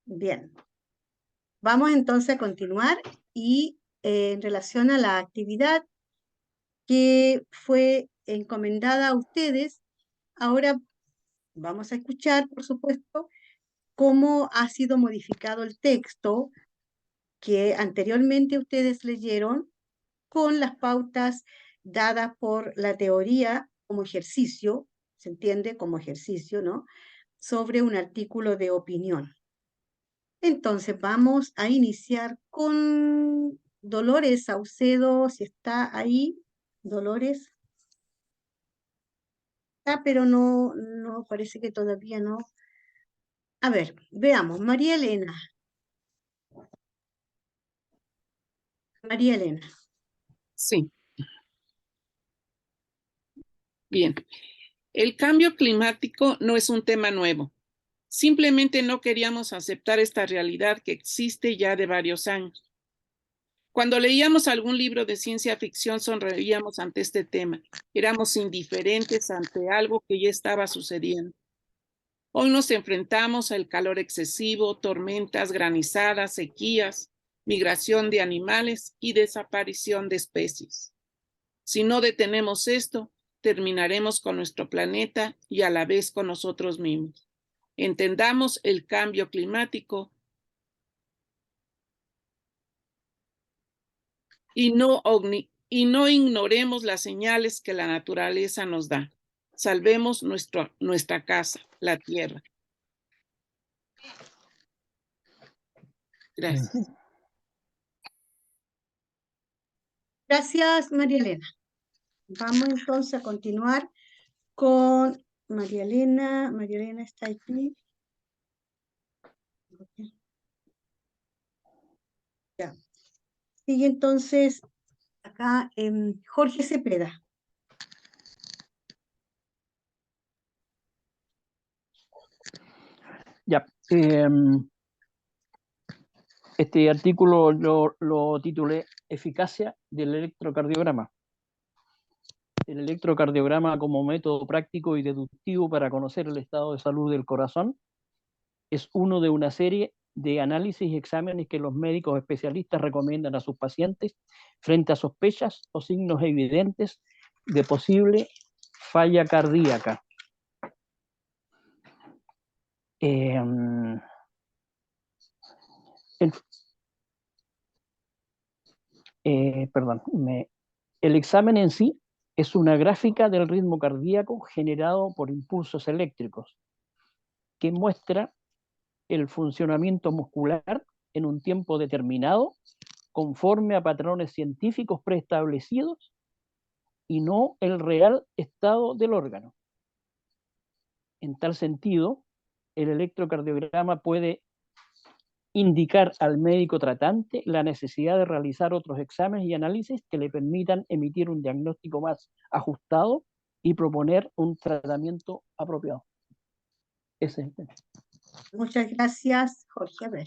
Bien. Vamos entonces a continuar y en relación a la actividad que fue encomendada a ustedes, ahora vamos a escuchar, por supuesto, cómo ha sido modificado el texto que anteriormente ustedes leyeron con las pautas dadas por la teoría como ejercicio, se entiende como ejercicio, ¿no? Sobre un artículo de opinión. Entonces vamos a iniciar con Dolores Saucedo, si está ahí. Dolores está, pero no, parece que todavía no. A ver, veamos, María Elena. María Elena. Sí. Bien. El cambio climático no es un tema nuevo. Simplemente no queríamos aceptar esta realidad que existe ya de varios años. Cuando leíamos algún libro de ciencia ficción sonreíamos ante este tema. Éramos indiferentes ante algo que ya estaba sucediendo. Hoy nos enfrentamos al calor excesivo, tormentas, granizadas, sequías, migración de animales y desaparición de especies. Si no detenemos esto, terminaremos con nuestro planeta y a la vez con nosotros mismos. Entendamos el cambio climático y no ignoremos las señales que la naturaleza nos da. Salvemos nuestra casa, la tierra. Gracias. Gracias, María Elena. Vamos entonces a continuar con María Elena. María Elena está aquí. Ya. Sigue entonces acá Jorge Cepeda. Ya. Este artículo lo titulé Eficacia del electrocardiograma. El electrocardiograma como método práctico y deductivo para conocer el estado de salud del corazón es uno de una serie de análisis y exámenes que los médicos especialistas recomiendan a sus pacientes frente a sospechas o signos evidentes de posible falla cardíaca. El examen en sí es una gráfica del ritmo cardíaco generado por impulsos eléctricos que muestra el funcionamiento muscular en un tiempo determinado conforme a patrones científicos preestablecidos y no el real estado del órgano. En tal sentido, el electrocardiograma puede indicar al médico tratante la necesidad de realizar otros exámenes y análisis que le permitan emitir un diagnóstico más ajustado y proponer un tratamiento apropiado. Ese es el tema. Muchas gracias, Jorge. A ver.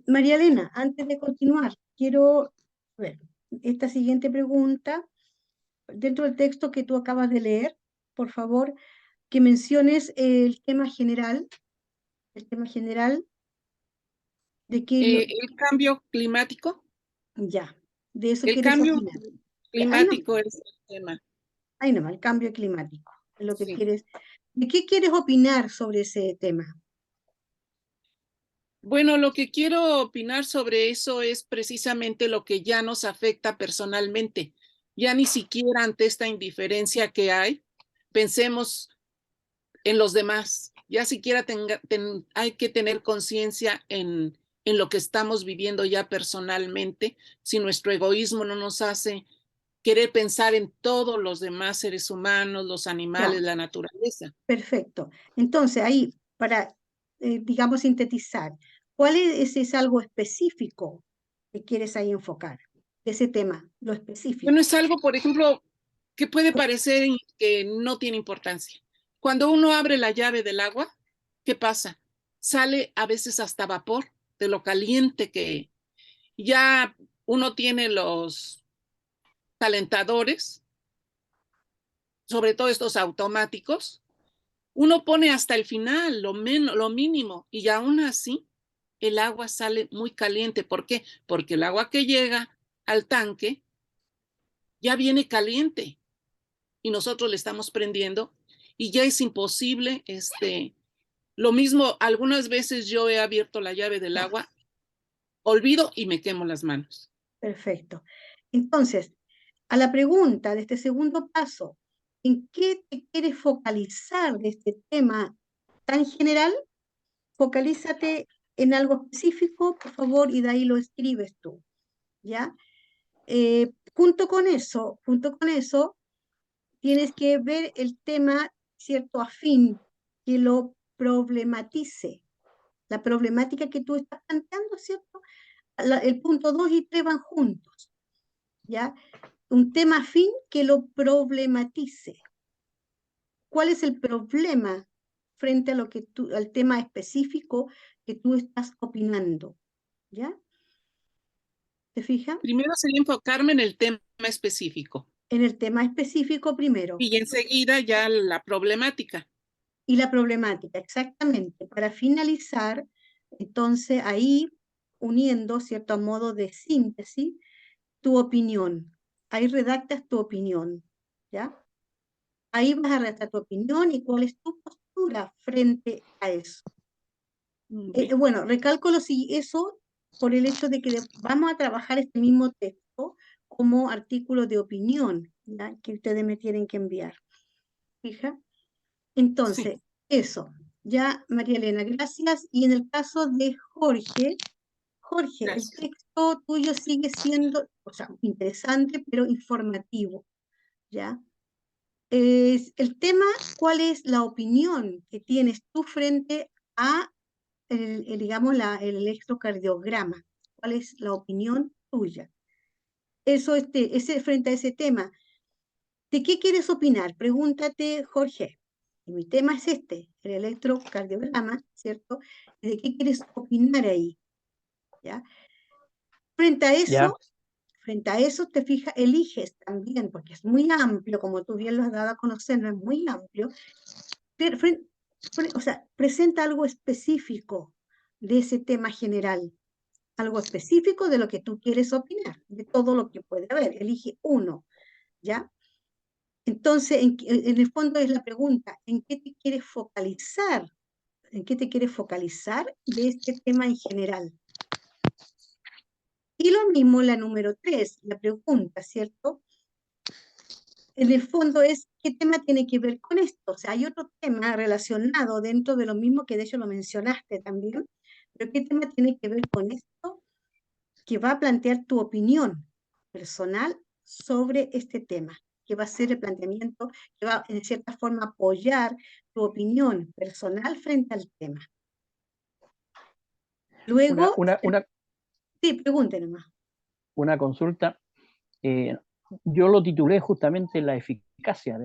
María Elena, antes de continuar, quiero ver esta siguiente pregunta. Dentro del texto que tú acabas de leer, por favor, que menciones el tema general de que El cambio climático. ya, de eso El quieres cambio opinar. Ya, climático es el tema. ahí nomás, el cambio climático, es lo que Sí. quieres. ¿De qué quieres opinar sobre ese tema? Bueno, lo que quiero opinar sobre eso es precisamente lo que ya nos afecta personalmente. Ya ni siquiera ante esta indiferencia que hay, pensemos en los demás. Ya siquiera hay que tener conciencia en lo que estamos viviendo ya personalmente, si nuestro egoísmo no nos hace querer pensar en todos los demás seres humanos, los animales, Ya, la naturaleza. perfecto. Entonces, ahí, para, digamos, sintetizar, ¿cuál es algo específico que quieres ahí enfocar de ese tema, lo Bueno, específico? es algo, por ejemplo, que puede parecer que no tiene importancia. Cuando uno abre la llave del agua, ¿qué pasa? Sale a veces hasta vapor de lo caliente que ya uno tiene los calentadores, sobre todo estos automáticos. Uno pone hasta el final lo mínimo y aún así el agua sale muy caliente. ¿Por qué? Porque el agua que llega al tanque ya viene caliente y nosotros le estamos prendiendo y ya es imposible. Lo mismo, algunas veces yo he abierto la llave del agua, olvido y me quemo las manos. Perfecto. Entonces, a la pregunta de este segundo paso, ¿en qué te quieres focalizar de este tema tan general? Focalízate en algo específico, por favor, y de ahí lo escribes tú, ¿ya? Junto con eso, tienes que ver el tema, cierto, afín, que lo problematice. La problemática que tú estás planteando, ¿cierto? El punto 2 y 3 van juntos, ¿ya? Un tema afín que lo problematice. ¿Cuál es el problema frente a lo que al tema específico que tú estás opinando? ¿Ya? ¿Te fijas? Primero sería enfocarme en el tema específico. En el tema específico primero. Y enseguida ya la problemática. Y la problemática, exactamente. Para finalizar, entonces ahí uniendo, cierto modo de síntesis, tu opinión. Ahí redactas tu opinión, ¿ya? Ahí vas a redactar tu opinión y cuál es tu postura frente a eso. Bueno, recalco eso por el hecho de que vamos a trabajar este mismo texto como artículo de opinión, ¿ya? Que ustedes me tienen que enviar. ¿Fija? Entonces, Sí. eso. Ya, María Elena, gracias. Y en el caso de Jorge, Gracias. el texto tuyo sigue siendo, o sea, interesante, pero informativo, ¿ya? El tema, ¿cuál es la opinión que tienes tú frente a digamos, el electrocardiograma? ¿Cuál es la opinión tuya? Eso, frente a ese tema, ¿de qué quieres opinar? Pregúntate, Jorge. Mi tema es el electrocardiograma, ¿cierto? ¿De qué quieres opinar ahí? ¿Ya? Frente a Ya, eso, te fijas, eliges también, porque es muy amplio, como tú bien lo has dado a conocer, no es muy amplio, o sea, presenta algo específico de ese tema general, algo específico de lo que tú quieres opinar, de todo lo que puede haber, elige uno, ¿ya? Entonces, en el fondo es la pregunta, ¿en qué te quieres focalizar? ¿En qué te quieres focalizar de este tema en general? Y lo mismo la número 3, la pregunta, ¿cierto? En el fondo es, ¿qué tema tiene que ver con esto? O sea, hay otro tema relacionado dentro de lo mismo que de hecho lo mencionaste también, pero ¿qué tema tiene que ver con esto? Que va a plantear tu opinión personal sobre este tema, que va a ser el planteamiento, que va en cierta forma a apoyar tu opinión personal frente al tema. Luego, sí, pregunte nomás. una consulta. Yo lo titulé justamente La eficacia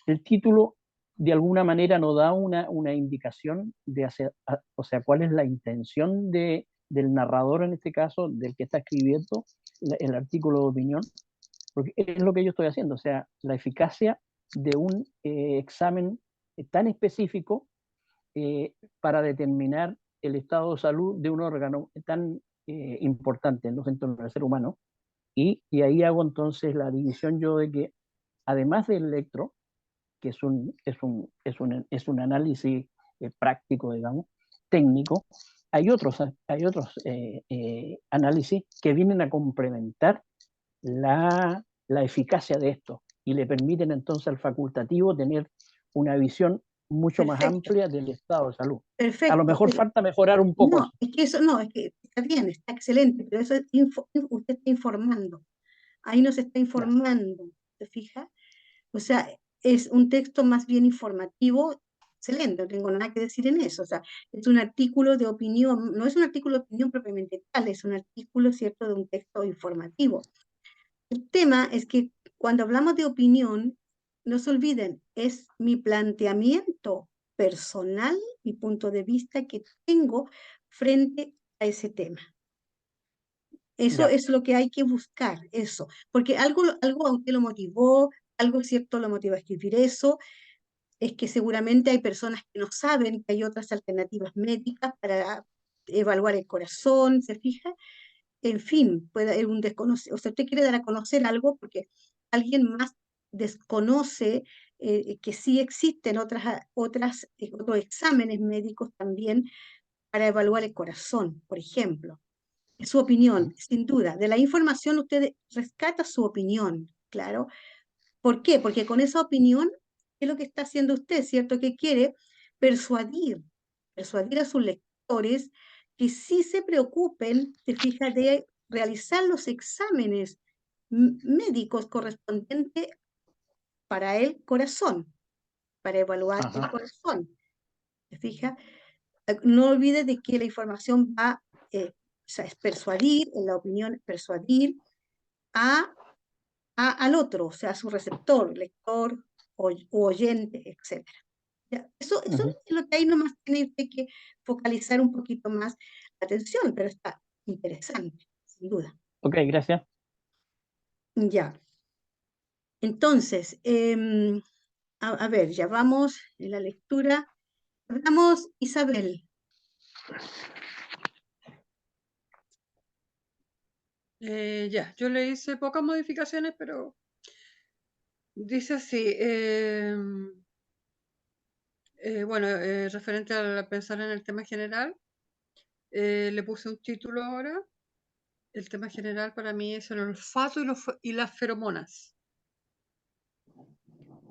el título. De alguna manera nos da una indicación de o sea, cuál es la intención del narrador, en este caso, del que está escribiendo el artículo de opinión, porque es lo que yo estoy haciendo, o sea, la eficacia de un examen tan específico para determinar el estado de salud de un órgano tan importante en los entornos del ser humano. Y ahí hago entonces la división yo de que, además del electro, que es un análisis práctico, digamos, técnico, hay otros análisis que vienen a complementar la eficacia de esto y le permiten entonces al facultativo tener una visión mucho más amplia del estado de salud. Perfecto. A lo mejor falta mejorar un poco. No, es que eso no, es que está bien, está excelente, pero eso es usted está informando. Ahí nos está informando, ¿te fijas? O sea, es un texto más bien informativo, excelente, no tengo nada que decir en eso. O sea, es un artículo de opinión, no es un artículo de opinión propiamente tal, es un artículo, ¿cierto?, de un texto informativo. El tema es que cuando hablamos de opinión, no se olviden, es mi planteamiento personal, mi punto de vista que tengo frente a ese tema. Eso es lo que hay que buscar, eso. Porque algo a usted lo motivó, algo cierto lo motivó a escribir eso, es que seguramente hay personas que no saben que hay otras alternativas médicas para evaluar el corazón, ¿se fija? En fin, puede haber un desconocido, o sea, usted quiere dar a conocer algo porque alguien más desconoce que sí existen otros exámenes médicos también para evaluar el corazón, por ejemplo. Su opinión, sin duda. De la información usted rescata su opinión, claro. ¿Por qué? Porque con esa opinión, ¿qué es lo que está haciendo usted? ¿Cierto? Que quiere persuadir, persuadir a sus lectores que sí se preocupen, se fija, de realizar los exámenes médicos correspondientes para el corazón, para evaluar el corazón. ¿Se fija? No olvide de que la información va, o sea, es persuadir, en la opinión, persuadir al otro, o sea, a su receptor, lector u oyente, etc. ¿Ya? Eso es lo que ahí nomás tiene usted que focalizar un poquito más la atención, pero está interesante, sin duda. Ok, gracias. Ya. Entonces, a ver, ya vamos en la lectura. Vamos, Isabel. Ya, yo le hice pocas modificaciones, pero dice así, bueno, referente a pensar en el tema general, le puse un título ahora. El tema general para mí es el olfato y las feromonas.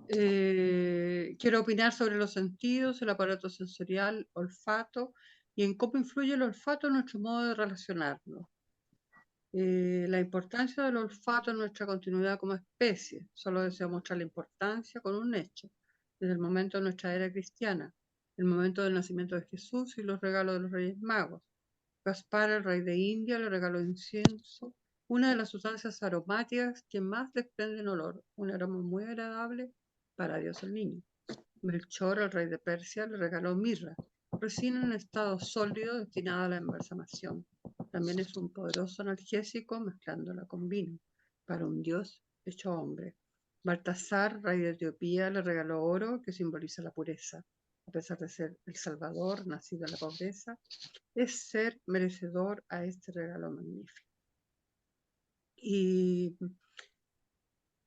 Quiero opinar sobre los sentidos, el aparato sensorial, olfato, y en cómo influye el olfato en nuestro modo de relacionarnos. La importancia del olfato en nuestra continuidad como especie. Solo deseo mostrar la importancia con un hecho. Desde el momento de nuestra era cristiana, el momento del nacimiento de Jesús y los regalos de los Reyes Magos. Gaspar, el rey de India, le regaló incienso, una de las sustancias aromáticas que más desprenden olor, un aroma muy agradable para Dios el niño. Melchor, el rey de Persia, le regaló mirra, resina en estado sólido destinada a la embalsamación. También es un poderoso analgésico mezclándola con vino, para un dios hecho hombre. Baltasar, rey de Etiopía, le regaló oro que simboliza la pureza. A pesar de ser el Salvador, nacido en la pobreza, es ser merecedor a este regalo magnífico. Y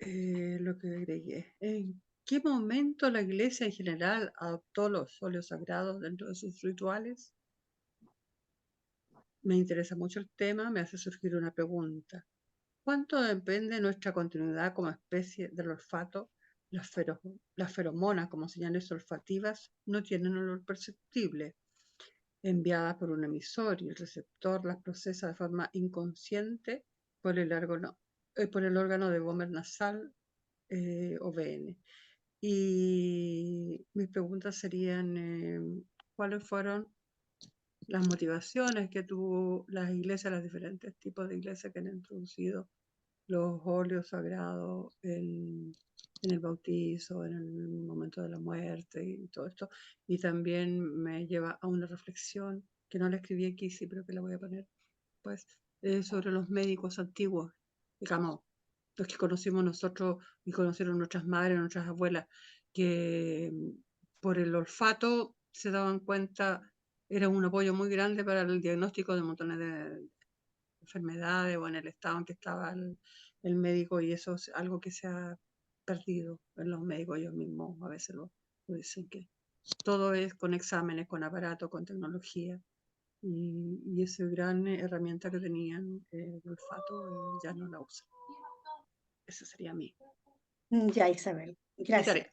lo que agregué, ¿en qué momento la iglesia en general adoptó los óleos sagrados dentro de sus rituales? Me interesa mucho el tema, me hace surgir una pregunta. ¿Cuánto depende nuestra continuidad como especie del olfato? Las feromonas como señales olfativas no tienen olor perceptible, enviadas por un emisor, y el receptor las procesa de forma inconsciente por el órgano de Gomer nasal o VN. Y mis preguntas serían, ¿cuáles fueron las motivaciones que tuvo las iglesias, los diferentes tipos de iglesias que han introducido los óleos sagrados en el bautizo, en el momento de la muerte y todo esto? Y también me lleva a una reflexión que no la escribí aquí, sí, pero que la voy a poner, pues, sobre los médicos antiguos, digamos, los que conocimos nosotros y conocieron nuestras madres, nuestras abuelas, que por el olfato se daban cuenta, era un apoyo muy grande para el diagnóstico de montones de enfermedades o en el estado en que estaba el médico, y eso es algo que se ha perdido en los médicos. Ellos mismos a veces lo dicen, que todo es con exámenes, con aparatos, con tecnología, y esa gran herramienta que tenían, el olfato, ya no la usan. Esa sería mi Ya, Isabel. Gracias. tarea.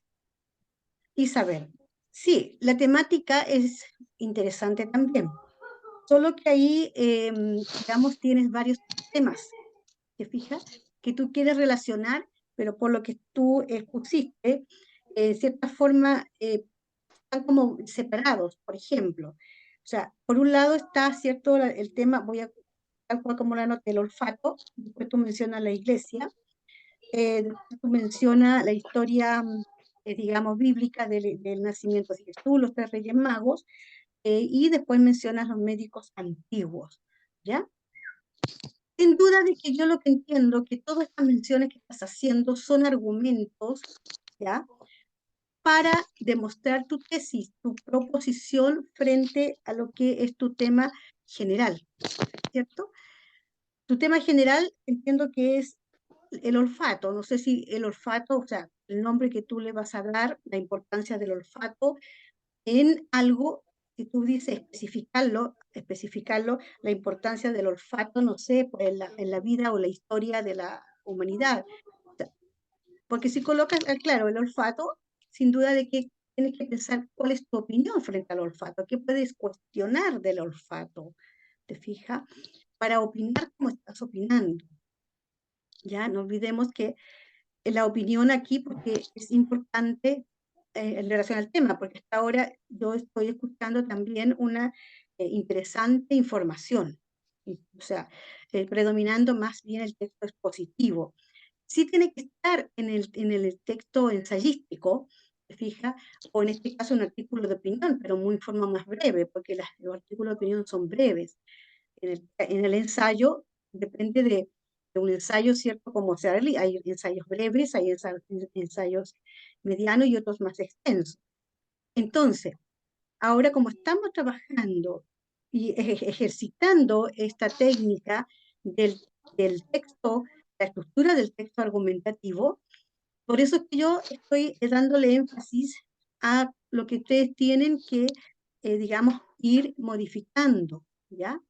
Isabel, sí, la temática es interesante también. Solo que ahí, digamos, tienes varios temas, ¿te fijas? Que tú quieres relacionar, pero por lo que tú expusiste, de cierta forma, están como separados, por ejemplo. O sea, por un lado está, ¿cierto?, el tema, voy a tal cual como la nota, el olfato, después tú mencionas la iglesia, después tú mencionas la historia, digamos, bíblica del nacimiento de Jesús, los 3 Reyes Magos, y después mencionas los médicos antiguos, ¿ya? Sin duda de que yo lo que entiendo, que todas estas menciones que estás haciendo son argumentos, ¿ya? para demostrar tu tesis, tu proposición frente a lo que es tu tema general, ¿cierto? Tu tema general entiendo que es el olfato. No sé si el olfato, o sea, el nombre que tú le vas a dar, la importancia del olfato en algo, si tú dices especificarlo, la importancia del olfato, no sé, pues en la vida o la historia de la humanidad. O sea, porque si colocas, claro, el olfato, sin duda de que tienes que pensar cuál es tu opinión frente al olfato, qué puedes cuestionar del olfato, ¿te fijas? Para opinar como estás opinando. Ya, no olvidemos que la opinión aquí, porque es importante en relación al tema, porque hasta ahora yo estoy escuchando también una interesante información, o sea, predominando más bien el texto expositivo. Sí tiene que estar en el texto ensayístico, ¿se fija? O en este caso un artículo de opinión, pero muy en forma más breve, porque los artículos de opinión son breves. En el ensayo depende de un ensayo, ¿cierto? Como se hay ensayos breves, hay ensayos medianos y otros más extensos. Entonces, ahora como estamos trabajando y ejercitando esta técnica del texto, la estructura del texto argumentativo, por eso es que yo estoy dándole énfasis a lo que ustedes tienen que, digamos, ir modificando, ¿ya?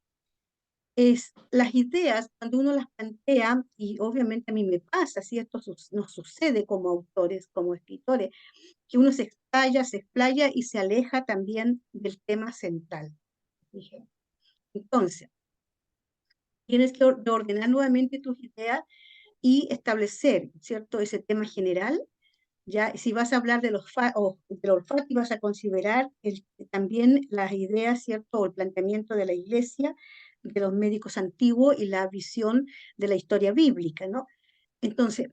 Es las ideas, cuando uno las plantea, y obviamente a mí me pasa, si esto nos sucede como autores, como escritores, que uno se explaya y se aleja también del tema central. Dije. Entonces, tienes que ordenar nuevamente tus ideas y establecer, ¿cierto?, ese tema general. Ya, si vas a hablar del olfato y vas a considerar también las ideas, ¿cierto?, o el planteamiento de la Iglesia, de los médicos antiguos y la visión de la historia bíblica, ¿no? Entonces,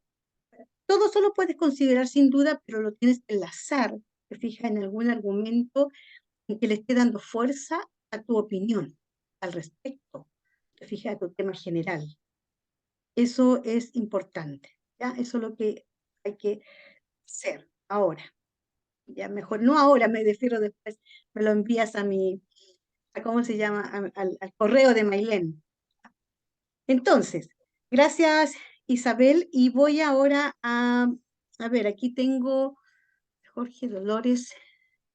todo eso lo puedes considerar sin duda, pero lo tienes que enlazar, te fijas, en algún argumento en que le esté dando fuerza a tu opinión al respecto, te fijas, a tu tema general. Eso es importante, ¿ya? Eso es lo que hay que hacer ahora. Ya mejor, no ahora, me refiero después, me lo envías ¿cómo se llama? Al correo de Mailén. Entonces, gracias Isabel, y voy ahora a ver, aquí tengo Jorge Dolores,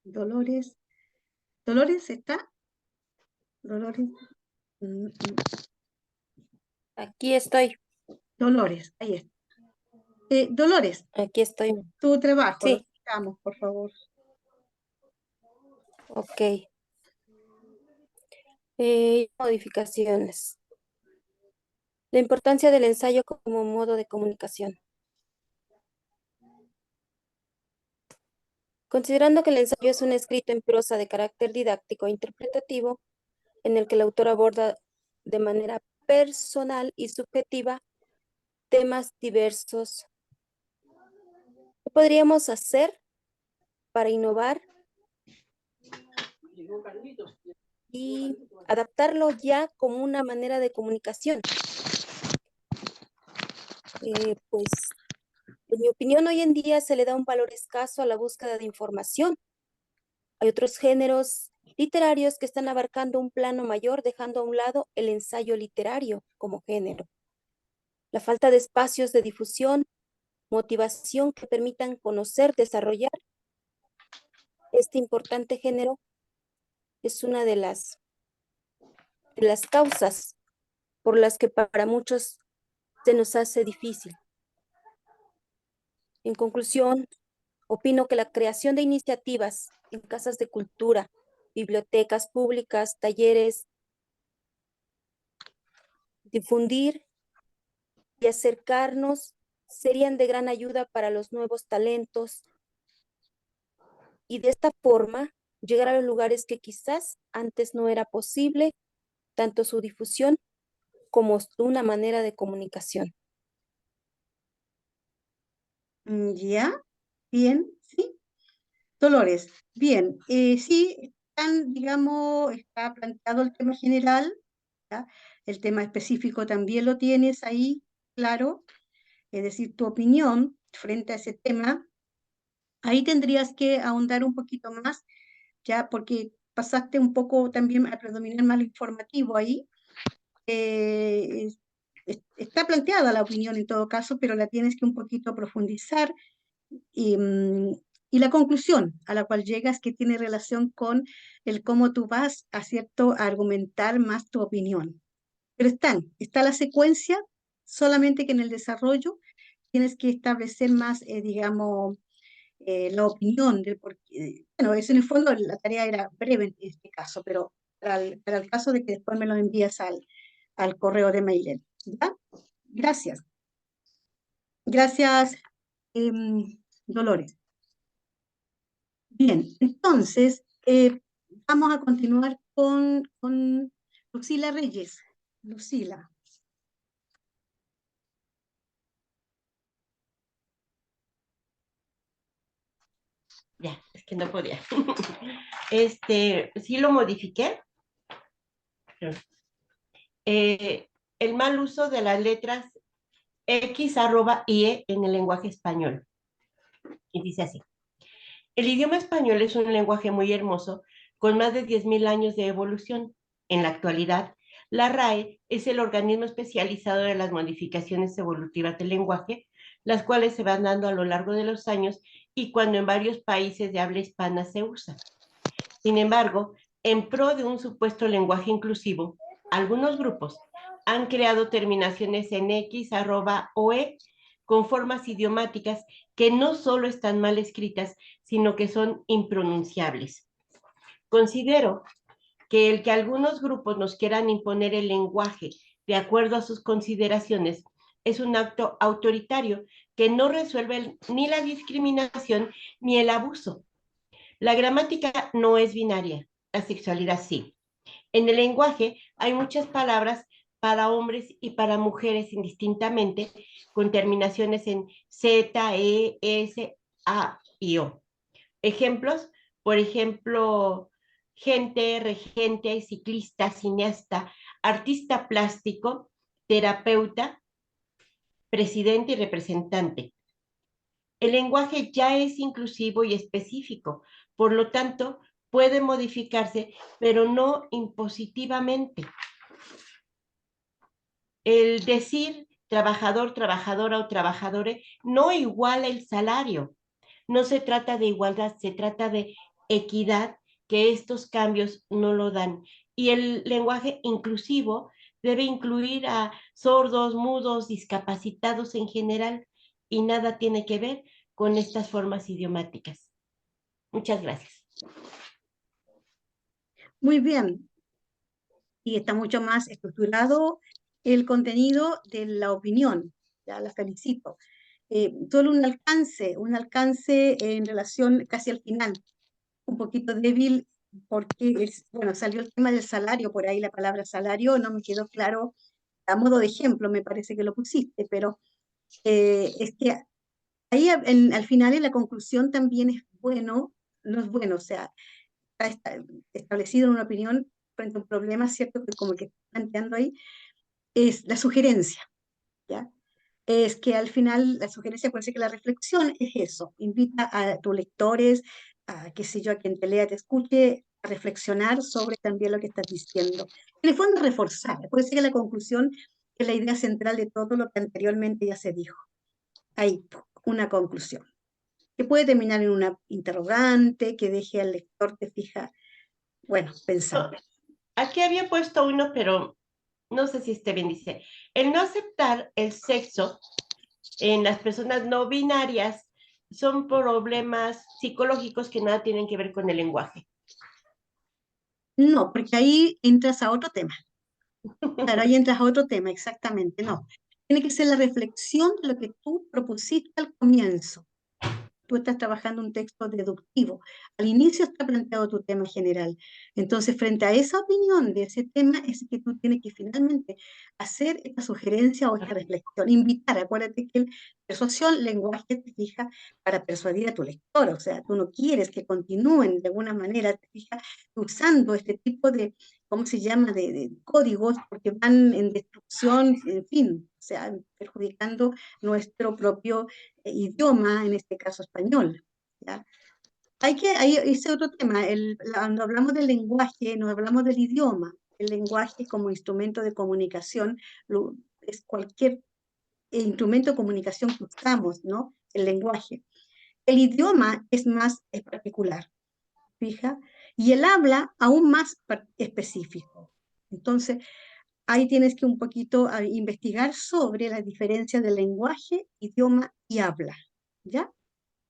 Dolores ¿está? Dolores, Aquí estoy, Dolores, ahí está. Dolores, aquí estoy. tu trabajo, lo Sí, escuchamos, por favor. ok. Modificaciones. La importancia del ensayo como modo de comunicación. Considerando que el ensayo es un escrito en prosa de carácter didáctico e interpretativo, en el que el autor aborda de manera personal y subjetiva temas diversos, ¿qué podríamos hacer para innovar y adaptarlo ya como una manera de comunicación? Pues, en mi opinión, hoy en día se le da un valor escaso a la búsqueda de información. Hay otros géneros literarios que están abarcando un plano mayor, dejando a un lado el ensayo literario como género. La falta de espacios de difusión, motivación que permitan conocer, desarrollar este importante género es una de las causas por las que para muchos se nos hace difícil. En conclusión, opino que la creación de iniciativas en casas de cultura, bibliotecas públicas, talleres, difundir y acercarnos serían de gran ayuda para los nuevos talentos y de esta forma llegar a los lugares que quizás antes no era posible, tanto su difusión como una manera de comunicación. Ya, bien, sí. Dolores, bien, sí, digamos, está planteado el tema general, ¿ya? El tema específico también lo tienes ahí, claro, es decir, tu opinión frente a ese tema, Ahí tendrías que ahondar un poquito más, ya porque pasaste un poco también a predominar más lo informativo ahí. Está planteada la opinión en todo caso, pero la tienes que un poquito profundizar y, y la conclusión a la cual llegas que tiene relación con el cómo tú vas a, cierto, a argumentar más tu opinión. Pero está la secuencia, solamente que en el desarrollo tienes que establecer más, digamos, la opinión del por qué. Bueno, eso en el fondo la tarea era breve en este caso, pero para el caso de que después me lo envías al correo de Mailen. ¿Ya? Gracias. Gracias, Dolores. Bien, entonces vamos a continuar con Lucila Reyes. Lucila. Ya, es que no podía. Sí lo modifiqué. El mal uso de las letras X, arroba, IE en el lenguaje español. Y dice así. El idioma español es un lenguaje muy hermoso, con más de 10.000 años de evolución. En la actualidad, la RAE es el organismo especializado de las modificaciones evolutivas del lenguaje, las cuales se van dando a lo largo de los años y cuando en varios países de habla hispana se usa. Sin embargo, en pro de un supuesto lenguaje inclusivo, algunos grupos han creado terminaciones en X, arroba o E con formas idiomáticas que no solo están mal escritas, sino que son impronunciables. Considero que el que algunos grupos nos quieran imponer el lenguaje de acuerdo a sus consideraciones es un acto autoritario que no resuelve ni la discriminación ni el abuso. La gramática no es binaria, la sexualidad sí. En el lenguaje hay muchas palabras para hombres y para mujeres indistintamente, con terminaciones en Z, E, S, A y O. Ejemplos, por ejemplo, gente, regente, ciclista, cineasta, artista plástico, terapeuta, presidente y representante. El lenguaje ya es inclusivo y específico, por lo tanto, puede modificarse, pero no impositivamente. El decir trabajador, trabajadora o trabajadore no iguala el salario. No se trata de igualdad, se trata de equidad, que estos cambios no lo dan. Y el lenguaje inclusivo debe incluir a sordos, mudos, discapacitados en general, y nada tiene que ver con estas formas idiomáticas. Muchas gracias. Muy bien. Y está mucho más estructurado el contenido de la opinión. Ya la felicito. Solo un alcance en relación casi al final, un poquito débil porque bueno, salió el tema del salario, por ahí la palabra salario no me quedó claro, a modo de ejemplo me parece que lo pusiste, pero es que ahí al final en la conclusión también es bueno, no es bueno, o sea, está establecido en una opinión frente a un problema, ¿cierto? Que como que está planteando ahí, es la sugerencia, ¿ya? Es que al final la sugerencia puede ser que la reflexión es eso, invita a tus lectores, a qué sé yo, a quien te lea, te escuche, a reflexionar sobre también lo que estás diciendo. En el fondo reforzar, puede ser que la conclusión es la idea central de todo lo que anteriormente ya se dijo. Hay una conclusión, que puede terminar en una interrogante, que deje al lector, te fija, bueno, pensando. Aquí había puesto uno, pero no sé si esté bien, dice, el no aceptar el sexo en las personas no binarias son problemas psicológicos que nada tienen que ver con el lenguaje. No, porque ahí entras a otro tema. Claro, ahí entras a otro tema, exactamente, no. Tiene que ser la reflexión de lo que tú propusiste al comienzo. Tú estás trabajando un texto deductivo. Al inicio está planteado tu tema general. Entonces, frente a esa opinión de ese tema, es que tú tienes que finalmente hacer esta sugerencia o esta reflexión. Invitar, acuérdate que la persuasión, lenguaje, te fija para persuadir a tu lector. O sea, tú no quieres que continúen de alguna manera, te fija, usando este tipo de, ¿cómo se llama?, de códigos, porque van en destrucción, en fin, o sea, perjudicando nuestro propio idioma, en este caso español. ¿ya? Ahí ese otro tema, cuando hablamos del lenguaje, no hablamos del idioma. El lenguaje como instrumento de comunicación es cualquier instrumento de comunicación que usamos, ¿no? El lenguaje. El idioma es más particular, fija, y el habla aún más específico. Entonces, ahí tienes que un poquito investigar sobre la diferencia del lenguaje, idioma y habla, ¿ya?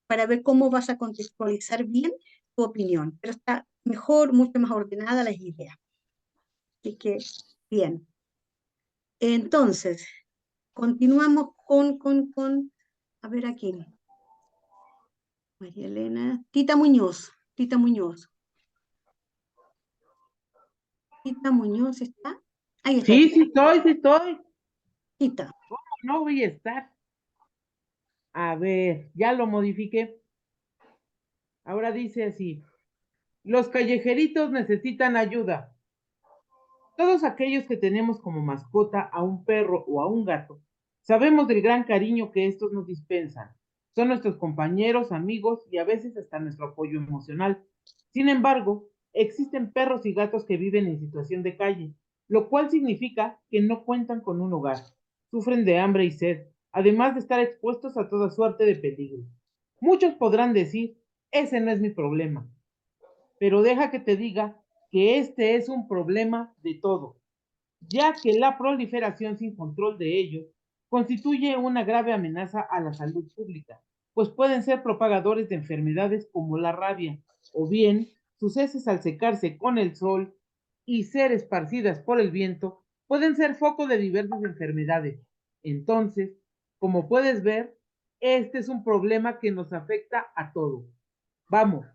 Para ver cómo vas a contextualizar bien tu opinión. Pero está mejor, mucho más ordenada las ideas. Así que, bien. Entonces, continuamos a ver aquí. María Elena, Tita Muñoz. Tita Muñoz está. Ahí está, Sí, Tita. sí estoy. Tita. No voy a estar. A ver, ya lo modifiqué. Ahora dice así: los callejeritos necesitan ayuda. Todos aquellos que tenemos como mascota a un perro o a un gato, sabemos del gran cariño que estos nos dispensan. Son nuestros compañeros, amigos y a veces hasta nuestro apoyo emocional. Sin embargo, existen perros y gatos que viven en situación de calle, lo cual significa que no cuentan con un hogar. Sufren de hambre y sed, además de estar expuestos a toda suerte de peligros. Muchos podrán decir, ese no es mi problema, pero deja que te diga que este es un problema de todos, ya que la proliferación sin control de ellos constituye una grave amenaza a la salud pública, pues pueden ser propagadores de enfermedades como la rabia, o bien sus heces al secarse con el sol y ser esparcidas por el viento, pueden ser foco de diversas enfermedades. Entonces, como puedes ver, este es un problema que nos afecta a todos. Vamos,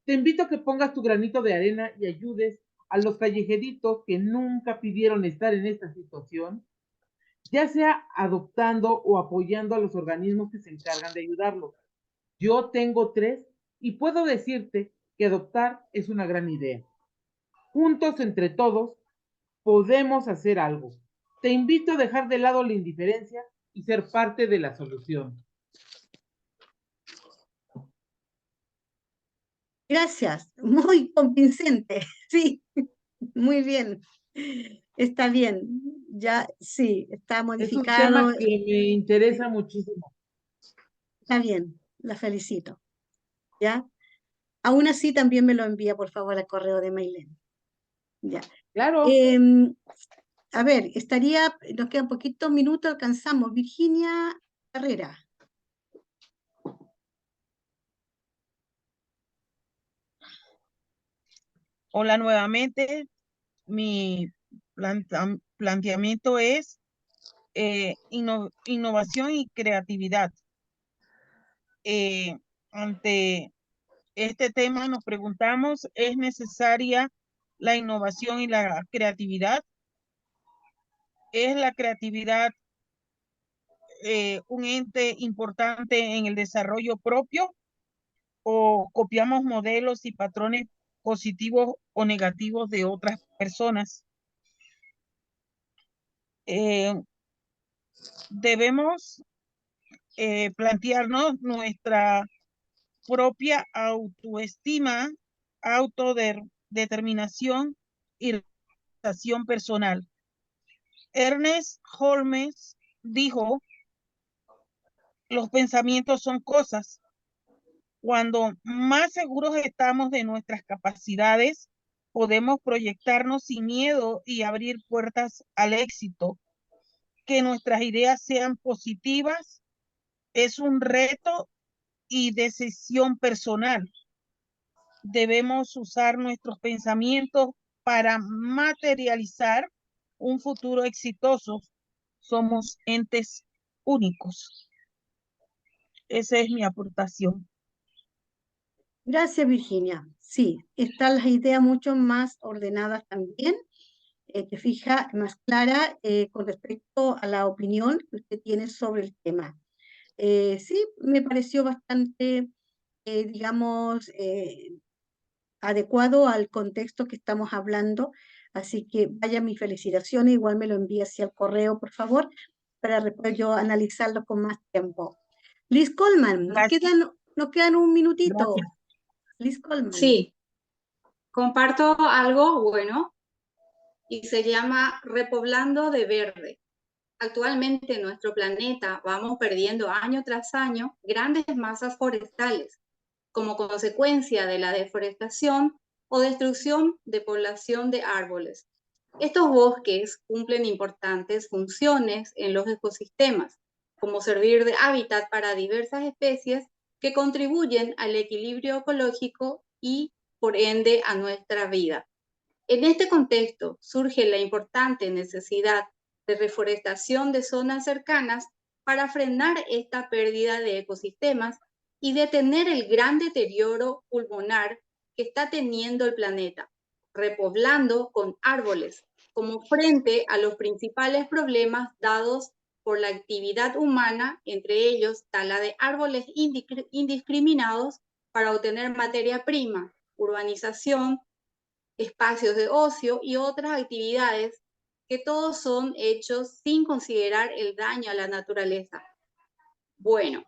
te invito a que pongas tu granito de arena y ayudes a los callejeritos que nunca pidieron estar en esta situación, ya sea adoptando o apoyando a los organismos que se encargan de ayudarlos. Yo tengo 3 y puedo decirte que adoptar es una gran idea. Juntos, entre todos, podemos hacer algo. Te invito a dejar de lado la indiferencia y ser parte de la solución. Gracias, muy convincente, sí, muy bien, está bien, ya sí, está Es un modificado, tema que me interesa muchísimo. está bien, la felicito, ¿ya? Aún así también me lo envía, por favor, al correo de Mailén, ya. Claro. A ver, nos quedan poquitos minutos, alcanzamos. Virginia Carrera. Hola nuevamente. Mi planteamiento es innovación y creatividad. Ante este tema nos preguntamos, ¿es necesaria la innovación y la creatividad? ¿Es la creatividad un ente importante en el desarrollo propio o copiamos modelos y patrones positivos o negativos de otras personas? Debemos plantearnos nuestra propia autoestima, autodeterminación y realización personal. Ernest Holmes dijo, los pensamientos son cosas. Cuando más seguros estamos de nuestras capacidades, podemos proyectarnos sin miedo y abrir puertas al éxito. Que nuestras ideas sean positivas es un reto y decisión personal. Debemos usar nuestros pensamientos para materializar un futuro exitoso. Somos entes únicos. Esa es mi aportación. Gracias, Virginia. Sí, están las ideas mucho más ordenadas también. Te fija más clara con respecto a la opinión que usted tiene sobre el tema. Sí, me pareció bastante, digamos, adecuado al contexto que estamos hablando. Así que vaya mis felicitaciones, igual me lo envía hacia el correo, por favor, para después yo analizarlo con más tiempo. Liz Coleman, nos Gracias. quedan nos quedan un minutito. Gracias. Liz Coleman. Sí, comparto algo bueno y se llama Repoblando de Verde. Actualmente en nuestro planeta vamos perdiendo año tras año grandes masas forestales como consecuencia de la deforestación o destrucción de población de árboles. Estos bosques cumplen importantes funciones en los ecosistemas, como servir de hábitat para diversas especies que contribuyen al equilibrio ecológico y, por ende, a nuestra vida. En este contexto surge la importante necesidad de reforestación de zonas cercanas para frenar esta pérdida de ecosistemas y detener el gran deterioro pulmonar que está teniendo el planeta, repoblando con árboles como frente a los principales problemas dados por la actividad humana, entre ellos tala de árboles indiscriminados para obtener materia prima, urbanización, espacios de ocio y otras actividades que todos son hechos sin considerar el daño a la naturaleza. Bueno,